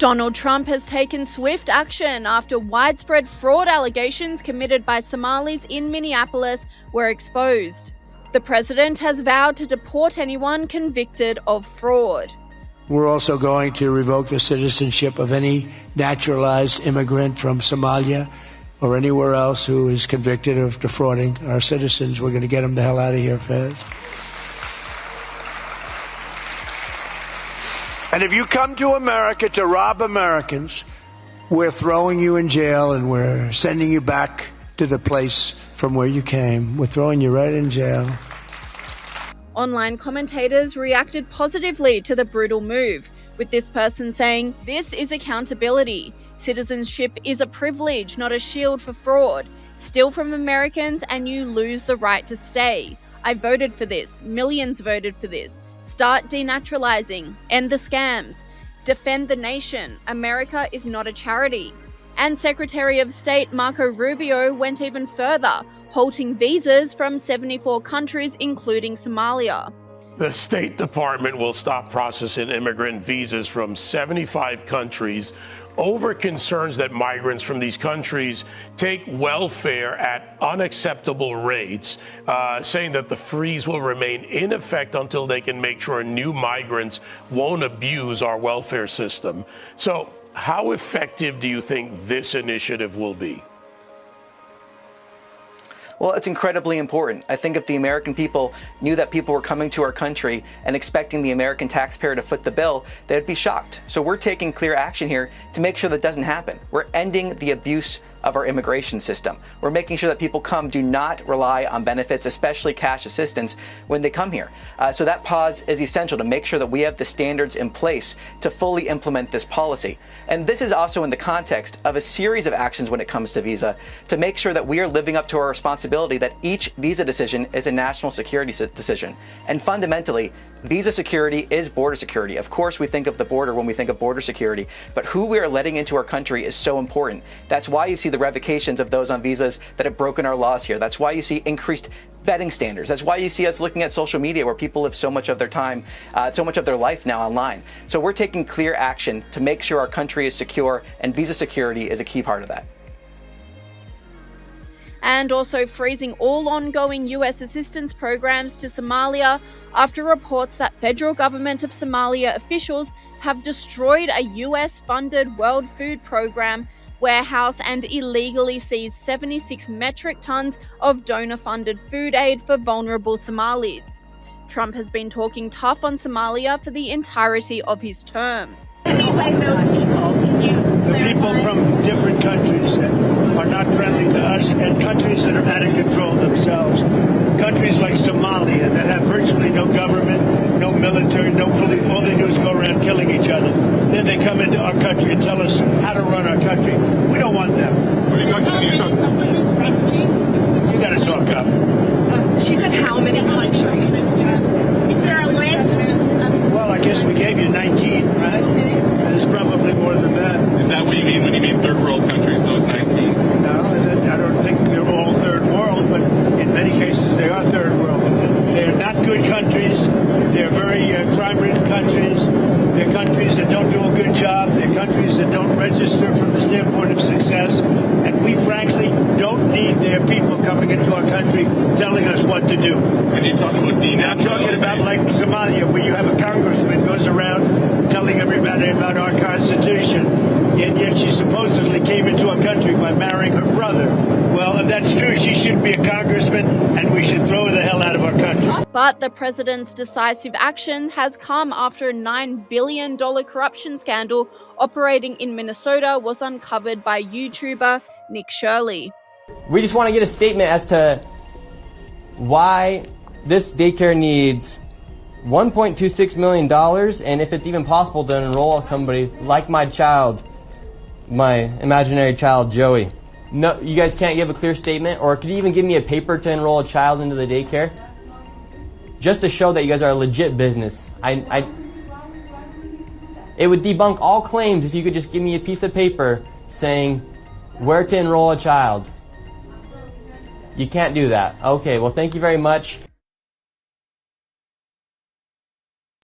Donald Trump has taken swift action after widespread fraud allegations committed by Somalis in Minneapolis were exposed. The president has vowed to deport anyone convicted of fraud. We're also going to revoke the citizenship of any naturalized immigrant from Somalia or anywhere else who is convicted of defrauding our citizens. We're going to get them the hell out of here fast. And if you come to America to rob Americans, we're throwing you in jail and we're sending you back to the place from where you came. We're throwing you right in jail. Online commentators reacted positively to the brutal move, with this person saying, "This is accountability. Citizenship is a privilege, not a shield for fraud. Steal from Americans and you lose the right to stay. I voted for this. Millions voted for this. Start denaturalizing. End the scams. Defend the nation. America is not a charity." And Secretary of State Marco Rubio went even further, halting visas from 74 countries, including Somalia. The State Department will stop processing immigrant visas from 75 countries over concerns that migrants from these countries take welfare at unacceptable rates, saying that the freeze will remain in effect until they can make sure new migrants won't abuse our welfare system. So how effective do you think this initiative will be? Well, it's incredibly important. I think if the American people knew that people were coming to our country and expecting the American taxpayer to foot the bill, they'd be shocked. So we're taking clear action here to make sure that doesn't happen. We're ending the abuse of our immigration system. We're making sure that people do not rely on benefits, especially cash assistance, when they come here. So that pause is essential to make sure that we have the standards in place to fully implement this policy. And this is also in the context of a series of actions when it comes to visa to make sure that we are living up to our responsibility that each visa decision is a national security decision. And fundamentally, visa security is border security. Of course, we think of the border when we think of border security, but who we are letting into our country is so important. That's why you see the revocations of those on visas that have broken our laws here. That's why you see increased vetting standards. That's why you see us looking at social media where people live so much of their time, so much of their life now online. So we're taking clear action to make sure our country is secure, and visa security is a key part of that. And also freezing all ongoing US assistance programs to Somalia after reports that federal government of Somalia officials have destroyed a US-funded World Food Program warehouse and illegally seized 76 metric tons of donor-funded food aid for vulnerable Somalis. Trump has been talking tough on Somalia for the entirety of his term. Anyway, those people, the people from different countries that are not friendly to us and countries that are out of control themselves. Countries like Somalia that have virtually no government, no military, no police. All they do is go around killing each other. Then they come into our country and tell us how to run our country. We don't want them. What are you talking about? You got to talk up. She said how many countries? Is there a list? Well, I guess we gave you 19, right? There's probably more than that. Is that what you mean when you mean third world countries, those 19? No, I don't think they're all third world, but in many cases they are third world. They're not good countries. They're very crime-ridden countries. They're countries that don't do a good job. They're countries that don't register from the standpoint of success. And we, frankly, don't need their people coming into our country telling us what to do. And you talk about denaturalization. I'm talking about like Somalia, where you have a congressman goes around telling everybody about our Constitution, and yet she supposedly came into our country by marrying her brother. Well, if that's true, she shouldn't be a congressman, and we should throw her the hell out of our country. But the president's decisive action has come after a $9 billion corruption scandal operating in Minnesota was uncovered by YouTuber Nick Shirley. We just want to get a statement as to why this daycare needs $1.26 million, and if it's even possible to enroll somebody like my child, my imaginary child, Joey. No, you guys can't give a clear statement, or could you even give me a paper to enroll a child into the daycare? Just to show that you guys are a legit business. It would debunk all claims if you could just give me a piece of paper saying where to enroll a child. You can't do that. Okay, well, thank you very much.